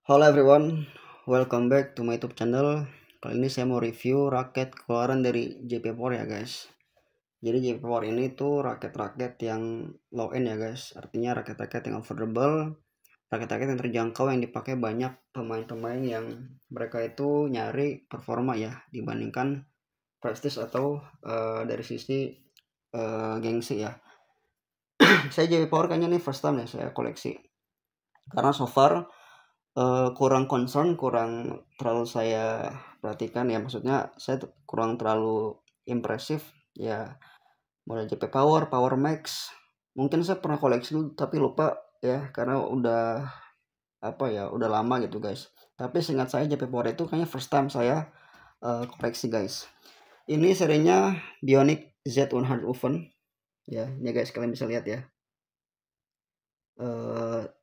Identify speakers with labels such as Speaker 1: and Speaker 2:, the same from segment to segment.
Speaker 1: Halo everyone, welcome back to my YouTube channel. Kali ini saya mau review raket keluaran dari JP Power ya guys. Jadi JP Power ini tuh raket-raket yang low end ya guys. Artinya raket-raket yang affordable, raket-raket yang terjangkau yang dipakai banyak pemain-pemain yang mereka itu nyari performa ya dibandingkan prestige atau dari sisi gengsi ya. Saya JP Power kayaknya nih first time ya saya koleksi. Karena so far kurang concern, kurang terlalu saya perhatikan ya, maksudnya saya kurang terlalu impresif ya, mulai JP Power, Power Max. Mungkin saya pernah koleksi dulu tapi lupa ya karena udah lama gitu guys. Tapi seingat saya JP Power itu kayaknya first time saya koleksi guys. Ini serinya Bionic Z100 Oven ya. Ini guys kalian bisa lihat ya.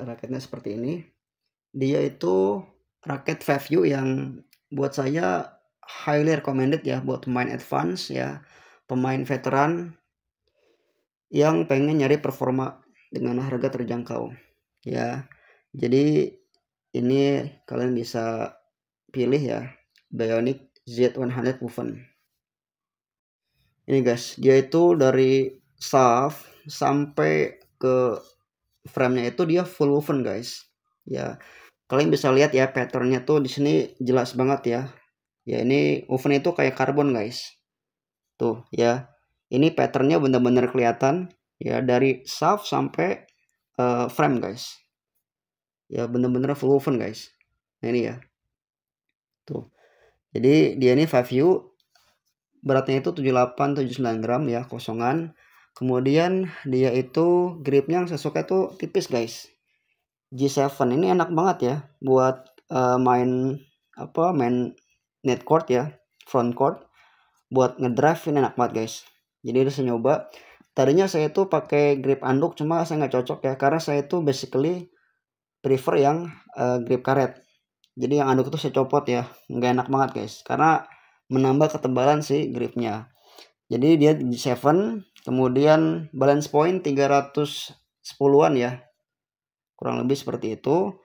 Speaker 1: Raketnya seperti ini. Dia itu raket value yang buat saya highly recommended ya buat pemain advance ya, pemain veteran yang pengen nyari performa dengan harga terjangkau ya. Jadi ini kalian bisa pilih ya, Bionic Z100 Woven. Ini guys, dia itu dari shaft sampai ke frame-nya itu dia full woven guys. Ya, kalian bisa lihat ya patternnya tuh di sini jelas banget ya. Ya ini woven itu kayak karbon guys. Tuh ya. Ini patternnya benar-benar kelihatan ya dari shaft sampai frame guys. Ya benar-benar full woven guys. Nah ini ya. Tuh. Jadi dia ini 5U, beratnya itu 78-79 gram ya kosongan. Kemudian dia itu gripnya yang saya suka itu tipis guys. G7 ini enak banget ya buat main net court ya, front court, buat ngedrive ini enak banget guys. Jadi udah saya nyoba. Tadinya saya tuh pakai grip anduk, cuma saya nggak cocok ya karena saya tuh basically prefer yang grip karet. Jadi yang anduk itu saya copot ya, nggak enak banget guys karena menambah ketebalan si gripnya. Jadi dia G7, kemudian balance point 310-an ya, kurang lebih seperti itu.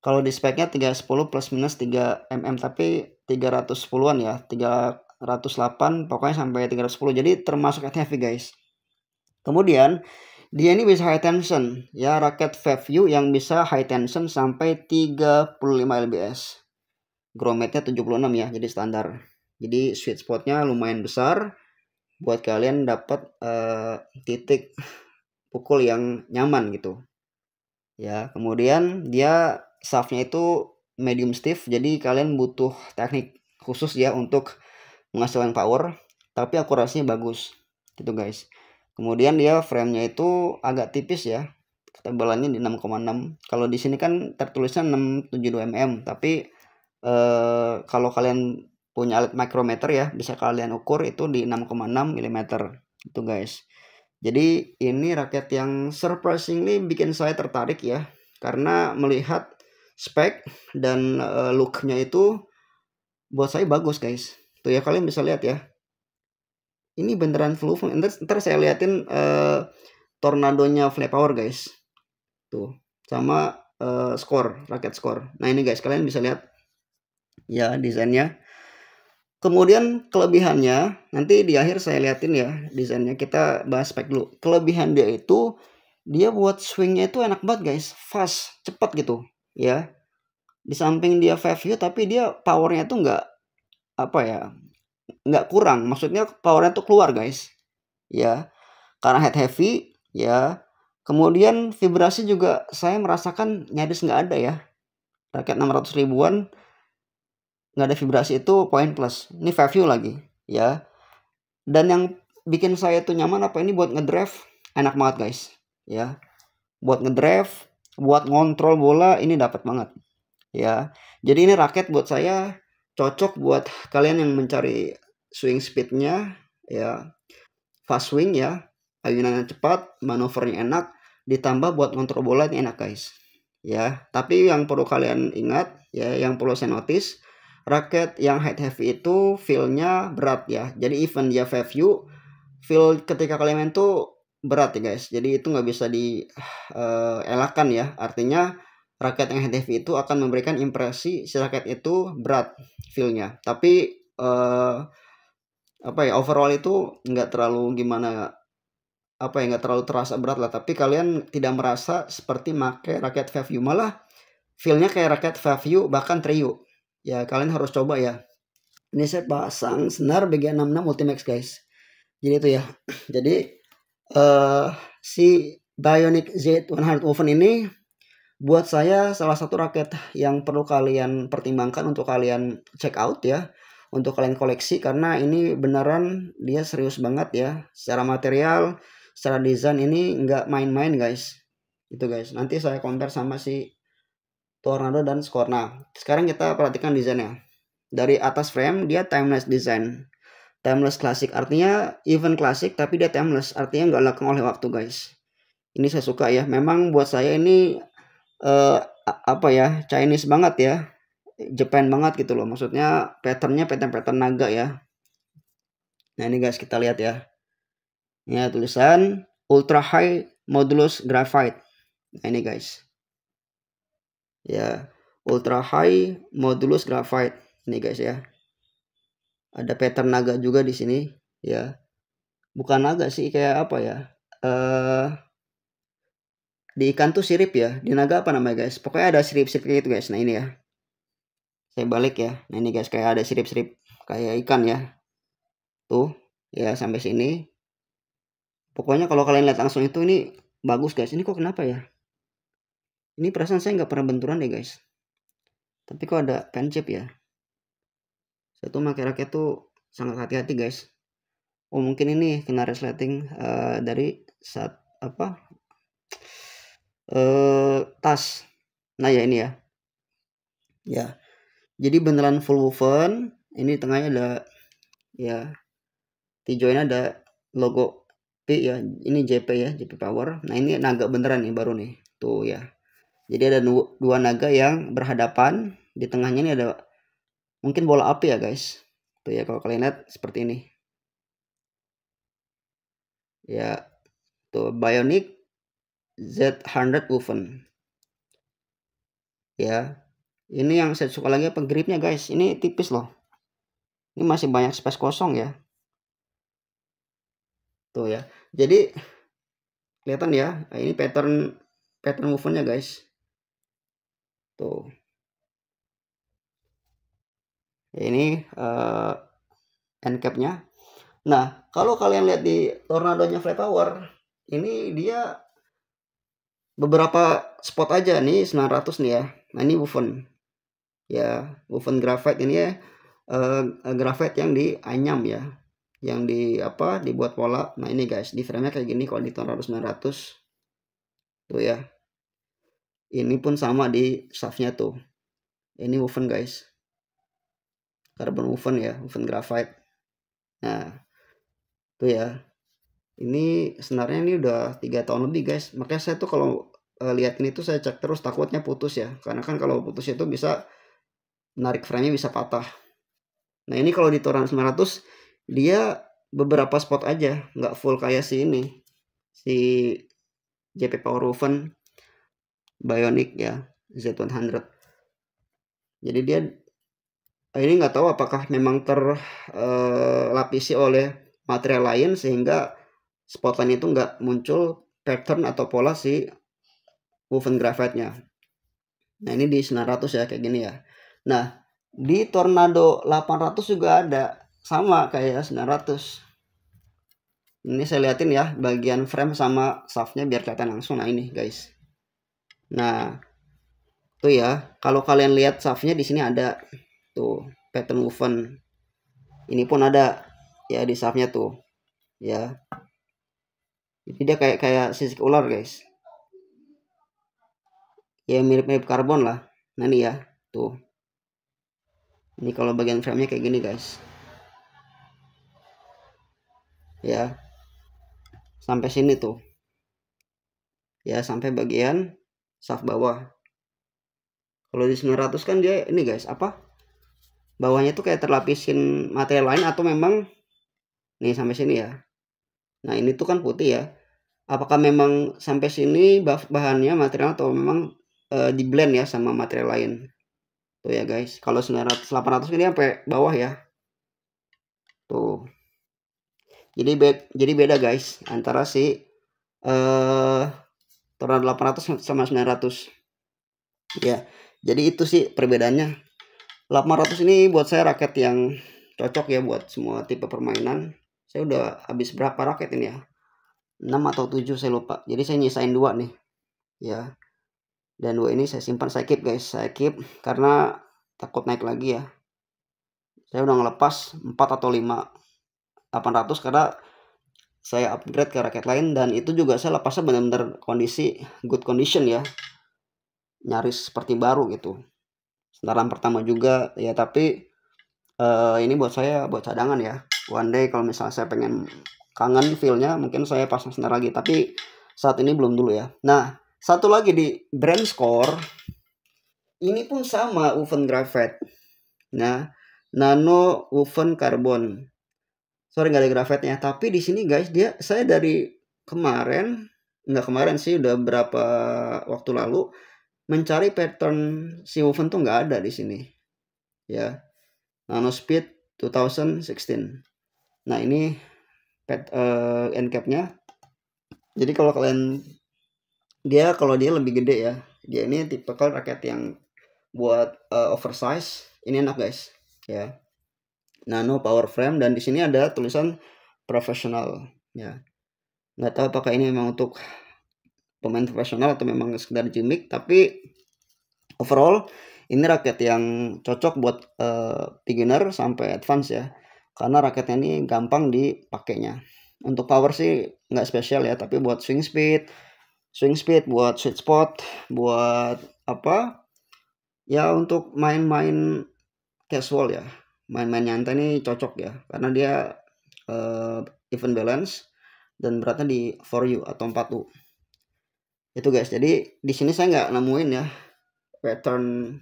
Speaker 1: Kalau di speknya 310 plus minus 3 mm, tapi 310-an ya, 308 pokoknya sampai 310. Jadi termasuk heavy guys. Kemudian dia ini bisa high tension ya, raket value yang bisa high tension sampai 35 lbs. Grommetnya 76 ya, jadi standar. Jadi sweet spotnya lumayan besar buat kalian dapat titik pukul yang nyaman gitu. Ya, kemudian dia shaftnya itu medium stiff, jadi kalian butuh teknik khusus ya untuk menghasilkan power, tapi akurasinya bagus gitu guys. Kemudian dia framenya itu agak tipis ya, ketebalannya di 6,6. Kalau di sini kan tertulisnya 672 mm, tapi kalau kalian punya alat micrometer ya bisa kalian ukur itu di 6,6 mm itu guys. Jadi ini raket yang surprisingly bikin saya tertarik ya, karena melihat spek dan looknya itu buat saya bagus guys. Tuh ya kalian bisa lihat ya. Ini beneran full woven. Ntar saya liatin tornadonya Flame Power guys. Tuh sama raket score. Nah ini guys kalian bisa lihat ya desainnya. Kemudian kelebihannya nanti di akhir saya liatin ya desainnya. Kita bahas spek dulu. Kelebihan dia itu dia buat swingnya itu enak banget guys, fast, cepat gitu ya. Di samping dia 5U tapi dia powernya tuh nggak kurang, maksudnya powernya tuh keluar guys ya, karena head heavy ya. Kemudian vibrasi juga saya merasakan nyaris nggak ada ya. Raket 600 ribuan nggak ada vibrasi, itu poin plus. Ini 5U lagi ya. Dan yang bikin saya tuh nyaman apa, ini buat ngedrive enak banget guys ya. Buat ngedrive, buat ngontrol bola ini dapat banget ya. Jadi ini raket buat saya cocok buat kalian yang mencari swing speednya ya, fast swing ya, ayunannya cepat, manuvernya enak, ditambah buat ngontrol bola ini enak guys ya. Tapi yang perlu kalian ingat ya, yang perlu saya notice, raket yang height heavy itu feel-nya berat ya. Jadi even dia 5U, feel ketika kalian main tuh berat ya guys. Jadi itu nggak bisa dielakkan ya. Artinya raket yang heavy itu akan memberikan impresi si raket itu berat feel-nya. Tapi apa ya, overall itu nggak terlalu gimana, apa ya, nggak terlalu terasa berat lah. Tapi kalian tidak merasa seperti make raket View, malah feel-nya kayak raket View bahkan Trio. Ya kalian harus coba ya. Ini saya pasang senar BG66 Ultimax guys. Jadi itu ya. Jadi si Bionic Z100 Woven ini buat saya salah satu raket yang perlu kalian pertimbangkan untuk kalian check out ya, untuk kalian koleksi, karena ini beneran dia serius banget ya. Secara material, secara desain ini nggak main-main guys. Itu guys. Nanti saya compare sama si Tornado dan Scorna. Sekarang kita perhatikan desainnya. Dari atas frame dia timeless design. Timeless klasik artinya event klasik tapi dia timeless, artinya nggak lekang oleh waktu guys. Ini saya suka ya. Memang buat saya ini apa ya, Chinese banget ya, Japan banget gitu loh. Maksudnya patternnya pattern naga ya. Nah ini guys kita lihat ya. Ini tulisan ultra high modulus graphite. Nah ini guys. Ya, ultra high modulus graphite. Ini guys ya. Ada pattern naga juga di sini ya. Bukan naga sih, kayak apa ya? Di ikan tuh sirip ya. Di naga apa namanya guys? Pokoknya ada sirip-sirip gitu guys. Nah ini ya. Saya balik ya. Nah ini guys kayak ada sirip-sirip kayak ikan ya. Tuh ya sampai sini. Pokoknya kalau kalian lihat langsung itu ini bagus guys. Ini kok kenapa ya? Ini perasaan saya nggak pernah benturan deh guys. Tapi kok ada pencip ya? Saya tuh pakai raket tuh sangat hati-hati guys. Oh mungkin ini kena resleting dari saat apa? Tas. Nah ya ini ya. Ya. Jadi beneran full woven. Ini tengahnya ada ya. Di join ada logo P ya. Ini JP ya, JP Power. Nah ini naga beneran nih baru nih. Tuh ya. Jadi ada dua naga yang berhadapan. Di tengahnya ini ada mungkin bola api ya guys. Tuh ya kalau kalian lihat seperti ini. Ya. Tuh Bionic Z100 Woven. Ya. Ini yang saya suka lagi apa, gripnya guys. Ini tipis loh. Ini masih banyak space kosong ya. Tuh ya. Jadi kelihatan ya. Nah, ini pattern wovennya guys. Tuh. Ini end capnya. Nah, kalau kalian lihat di tornadonya Fly Power, ini dia beberapa spot aja nih 900 nih ya. Nah, ini woven. Ya, woven graphite ini ya. Graphite yang dianyam ya. Yang dibuat pola. Nah, ini guys, di frame-nya kayak gini kalau di tornado 900. Tuh ya. Ini pun sama di shaft-nya tuh. Ini woven guys. Carbon woven ya, woven graphite. Nah, tuh ya. Ini sebenarnya ini udah 3 tahun lebih guys. Makanya saya tuh kalau lihat ini tuh saya cek terus, takutnya putus ya. Karena kan kalau putus itu bisa menarik frame-nya, bisa patah. Nah ini kalau di Tornado 900 dia beberapa spot aja, nggak full kayak si ini, si JP Power Woven Bionic ya Z100. Jadi dia ini nggak tahu apakah memang terlapisi oleh material lain sehingga spot lain itu nggak muncul pattern atau pola si woven graphite-nya. Nah ini di 900 ya kayak gini ya. Nah di Tornado 800 juga ada, sama kayak 900. Ini saya liatin ya bagian frame sama shaftnya biar kelihatan langsung. Nah ini guys. Nah tuh ya, kalau kalian lihat shaftnya di sini ada tuh pattern woven. Ini pun ada ya di shaftnya tuh ya. Jadi dia kayak sisik ular guys. Ya mirip-mirip karbon lah. Nah ini ya tuh. Ini kalau bagian frame-nya kayak gini guys. Ya. Sampai sini tuh. Ya sampai bagian shaft bawah. Kalau di 900 kan dia ini guys, apa? Bawahnya tuh kayak terlapisin material lain atau memang nih sampai sini ya. Nah, ini tuh kan putih ya. Apakah memang sampai sini bahannya material atau memang di blend ya sama material lain. Tuh ya guys, kalau 900 800 ini sampai bawah ya. Tuh. Jadi beda guys antara si Tornado 800 sama 900. Ya. Jadi itu sih perbedaannya. 800 ini buat saya raket yang cocok ya buat semua tipe permainan. Saya udah habis berapa raket ini ya? 6 atau 7 saya lupa. Jadi saya nyisain 2 nih. Ya. Dan 2 ini saya simpan, saya keep guys. Saya keep karena takut naik lagi ya. Saya udah ngelepas 4 atau 5 800 karena saya upgrade ke raket lain, dan itu juga saya lepasnya benar-benar kondisi good condition ya, nyaris seperti baru gitu. Sentaran pertama juga ya, tapi ini buat saya buat cadangan ya. One day kalau misalnya saya pengen kangen feelnya, mungkin saya pasang senar lagi, tapi saat ini belum dulu ya. Nah, satu lagi di brand Score ini pun sama woven graphite. Nah, nano woven carbon. Sorry nggak ada graphite-nya, tapi di sini guys saya dari kemarin, nggak kemarin sih, udah berapa waktu lalu mencari pattern si woven tuh nggak ada di sini ya. Nano Speed 2016. Nah ini end cap-nya. Jadi kalau dia lebih gede ya, dia ini tipikal raket yang buat oversize. Ini enak guys ya. Nano power frame, dan di sini ada tulisan profesional ya. Nggak tahu apakah ini memang untuk pemain profesional atau memang sekedar gimmick, tapi overall ini raket yang cocok buat beginner sampai advance ya, karena raketnya ini gampang dipakainya. Untuk power sih nggak spesial ya, tapi buat swing speed, buat sweet spot, buat apa ya, untuk main-main casual ya, main-main nyantai ini cocok ya, karena dia even balance dan beratnya di 4U atau 4U. Itu guys, jadi di sini saya nggak nemuin ya pattern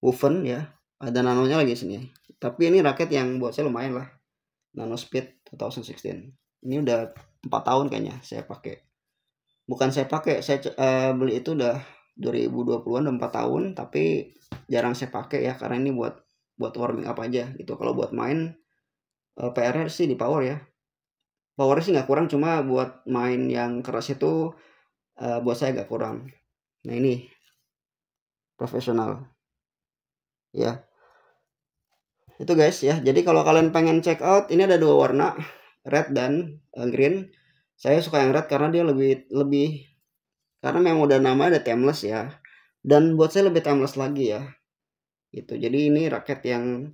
Speaker 1: woven ya, ada nanonya lagi sini, tapi ini raket yang buat saya lumayan lah. Nano Speed 2016 ini udah 4 tahun kayaknya saya pakai. Bukan saya pakai, saya beli itu udah 2020-an, udah 4 tahun, tapi jarang saya pakai ya, karena ini buat warming up aja gitu. Kalau buat main PR-nya sih di power ya, powernya sih nggak kurang, cuma buat main yang keras itu buat saya agak kurang. Nah ini profesional ya, itu guys ya. Jadi kalau kalian pengen check out, ini ada 2 warna, red dan green. Saya suka yang red karena dia lebih karena memang udah nama ada timeless ya, dan buat saya lebih timeless lagi ya gitu. Jadi ini raket yang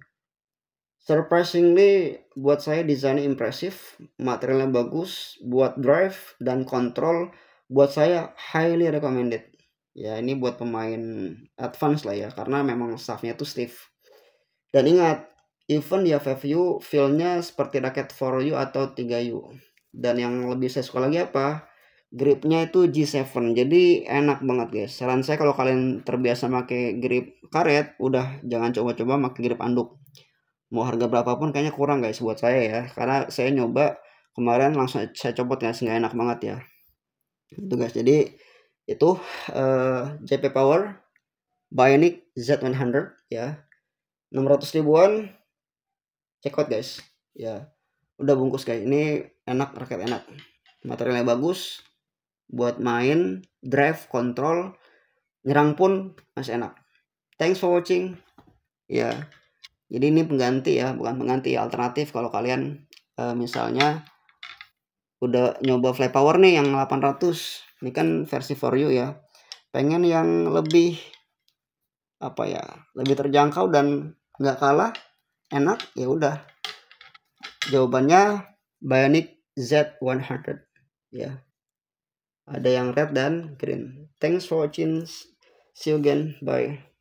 Speaker 1: surprisingly buat saya desainnya impresif, materialnya bagus, buat drive dan control buat saya highly recommended ya. Ini buat pemain advance lah ya, karena memang staffnya tuh stiff. Dan ingat, even ya 5U feel-nya seperti raket 4U atau 3U. Dan yang lebih saya suka lagi apa? Gripnya itu G7. Jadi enak banget guys. Saran saya kalau kalian terbiasa pakai grip karet, udah jangan coba-coba pakai grip anduk. Mau harga berapapun kayaknya kurang guys buat saya ya. Karena saya nyoba kemarin langsung saya copot ya, nggak enak banget ya. Itu guys. Jadi itu JP Power Bionic Z100 ya. 600 ribuan, check out guys ya. Udah bungkus guys, ini enak, raket enak, materialnya bagus, buat main, drive, control, nyerang pun masih enak. Thanks for watching ya. Jadi ini pengganti ya, bukan pengganti, alternatif kalau kalian misalnya udah nyoba fly power nih yang 800, ini kan versi 4U ya, pengen yang lebih apa ya, lebih terjangkau dan nggak kalah enak, ya udah jawabannya Bionic Z100 ya. Ada yang red dan green. Thanks for watching, see you again, bye.